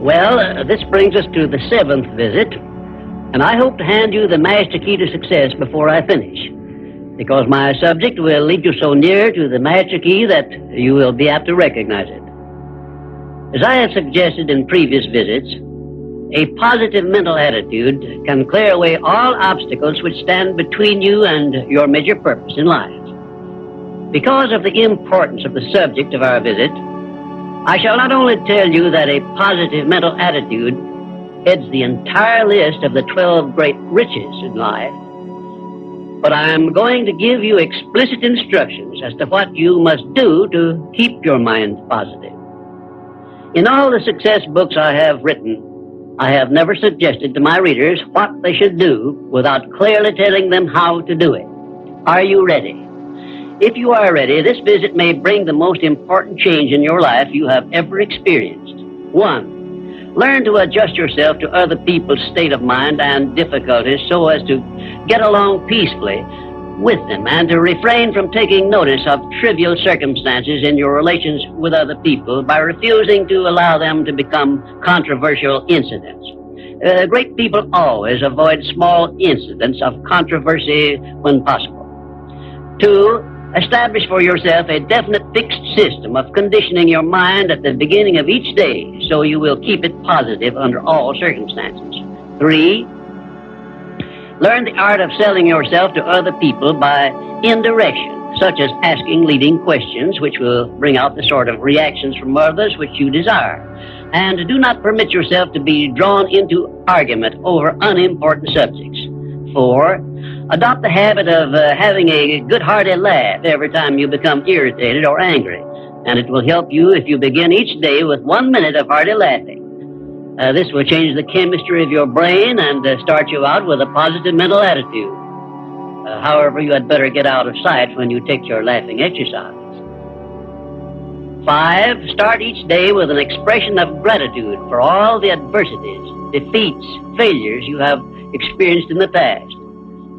Well, this brings us to the 7th visit, and I hope to hand you the master key to success before I finish, because my subject will lead you so near to the master key that you will be apt to recognize it. As I have suggested in previous visits, a positive mental attitude can clear away all obstacles which stand between you and your major purpose in life. Because of the importance of the subject of our visit, I shall not only tell you that a positive mental attitude heads the entire list of the 12 great riches in life, but I am going to give you explicit instructions as to what you must do to keep your mind positive. In all the success books I have written, I have never suggested to my readers what they should do without clearly telling them how to do it. Are you ready? If you are ready, this visit may bring the most important change in your life you have ever experienced. 1. Learn to adjust yourself to other people's state of mind and difficulties so as to get along peacefully with them and to refrain from taking notice of trivial circumstances in your relations with other people by refusing to allow them to become controversial incidents. Great people always avoid small incidents of controversy when possible. 2. Establish for yourself a definite fixed system of conditioning your mind at the beginning of each day so you will keep it positive under all circumstances. 3. Learn the art of selling yourself to other people by indirection, such as asking leading questions which will bring out the sort of reactions from others which you desire. And do not permit yourself to be drawn into argument over unimportant subjects. 4. Adopt the habit of having a good hearty laugh every time you become irritated or angry, and it will help you if you begin each day with 1 minute of hearty laughing. This will change the chemistry of your brain and start you out with a positive mental attitude. However, you had better get out of sight when you take your laughing exercise. 5. Start each day with an expression of gratitude for all the adversities, defeats, failures you have experienced in the past,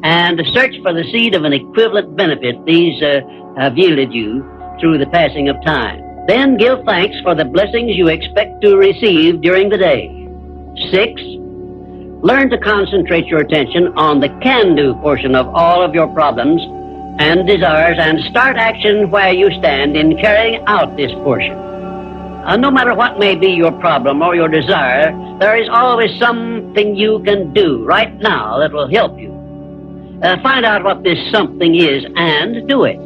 and search for the seed of an equivalent benefit these have yielded you through the passing of time. Then give thanks for the blessings you expect to receive during the day. 6. Learn to concentrate your attention on the can-do portion of all of your problems and desires and start action where you stand in carrying out this portion. No matter what may be your problem or your desire, there is always something you can do right now that will help you. Find out what this something is and do it.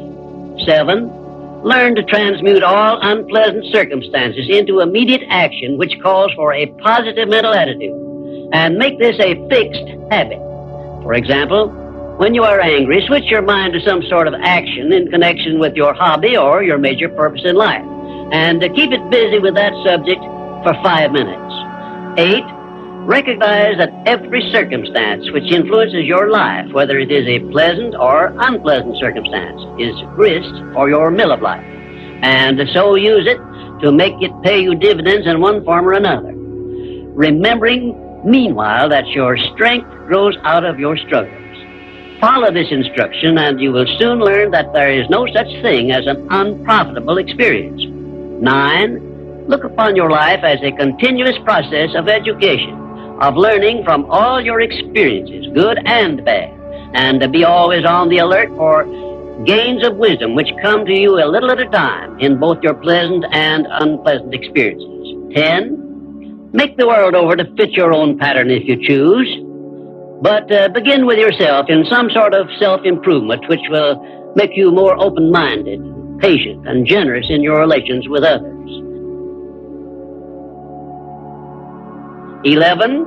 7. Learn to transmute all unpleasant circumstances into immediate action which calls for a positive mental attitude, and make this a fixed habit. For example, when you are angry, switch your mind to some sort of action in connection with your hobby or your major purpose in life, and keep it busy with that subject for 5 minutes. 8. Recognize that every circumstance which influences your life, whether it is a pleasant or unpleasant circumstance, is grist for your mill of life, and so use it to make it pay you dividends in one form or another, remembering, meanwhile, that your strength grows out of your struggles. Follow this instruction, and you will soon learn that there is no such thing as an unprofitable experience. 9. Look upon your life as a continuous process of education, of learning from all your experiences, good and bad, and be always on the alert for gains of wisdom which come to you a little at a time in both your pleasant and unpleasant experiences. 10. Make the world over to fit your own pattern if you choose, but begin with yourself in some sort of self-improvement which will make you more open-minded, patient, and generous in your relations with others. 11.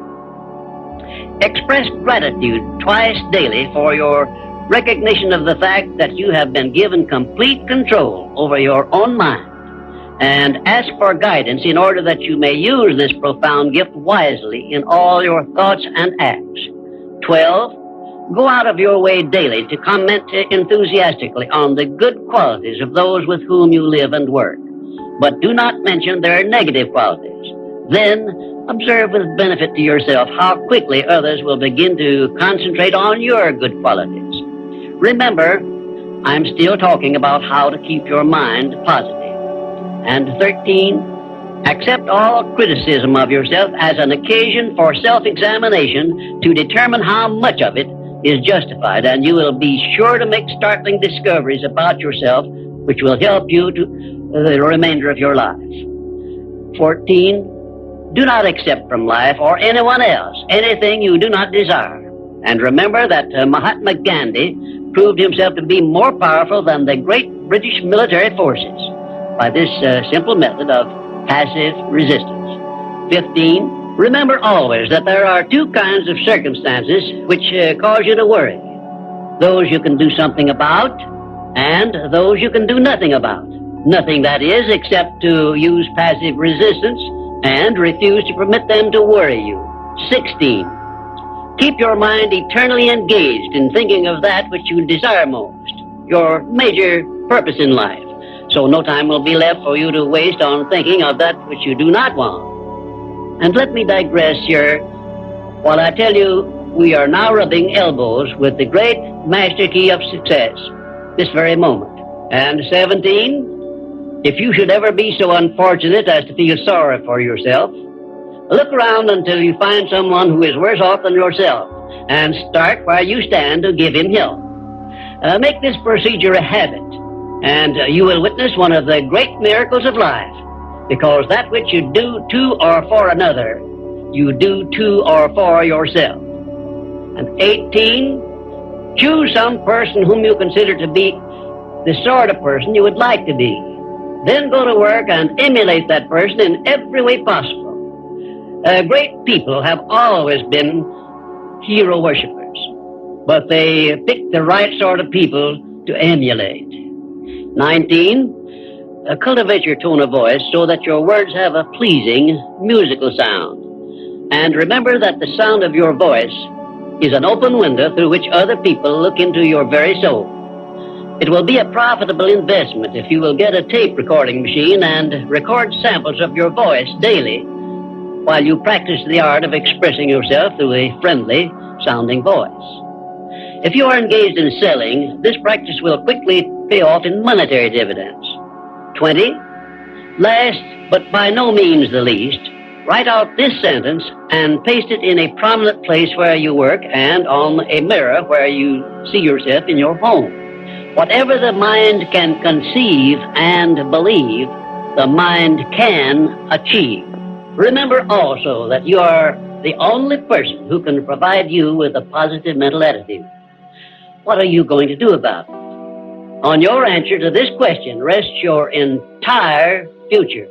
Express gratitude twice daily for your recognition of the fact that you have been given complete control over your own mind, and ask for guidance in order that you may use this profound gift wisely in all your thoughts and acts. 12. Go out of your way daily to comment enthusiastically on the good qualities of those with whom you live and work, but do not mention their negative qualities. Then observe with benefit to yourself how quickly others will begin to concentrate on your good qualities. Remember, I'm still talking about how to keep your mind positive. And 13, Accept all criticism of yourself as an occasion for self-examination to determine how much of it is justified, and you will be sure to make startling discoveries about yourself which will help you to the remainder of your life. 14. Do not accept from life or anyone else anything you do not desire. And remember that Mahatma Gandhi proved himself to be more powerful than the great British military forces by this simple method of passive resistance. 15. Remember always that there are two kinds of circumstances which cause you to worry. Those you can do something about, and those you can do nothing about. Nothing, that is, except to use passive resistance and refuse to permit them to worry you. 16. Keep your mind eternally engaged in thinking of that which you desire most, your major purpose in life, so no time will be left for you to waste on thinking of that which you do not want. And let me digress here while I tell you we are now rubbing elbows with the great master key of success this very moment. And 17, if you should ever be so unfortunate as to feel sorry for yourself, look around until you find someone who is worse off than yourself and start where you stand to give him help. Make this procedure a habit, and you will witness one of the great miracles of life, because that which you do to or for another, you do to or for yourself. And 18, choose some person whom you consider to be the sort of person you would like to be. Then go to work and emulate that person in every way possible. Great people have always been hero worshippers, but they pick the right sort of people to emulate. 19, cultivate your tone of voice so that your words have a pleasing musical sound. And remember that the sound of your voice is an open window through which other people look into your very soul. It will be a profitable investment if you will get a tape recording machine and record samples of your voice daily while you practice the art of expressing yourself through a friendly sounding voice. If you are engaged in selling, this practice will quickly pay off in monetary dividends. 20, last but by no means the least, write out this sentence and paste it in a prominent place where you work and on a mirror where you see yourself in your home. Whatever the mind can conceive and believe, the mind can achieve. Remember also that you are the only person who can provide you with a positive mental attitude. What are you going to do about it? On your answer to this question rests your entire future.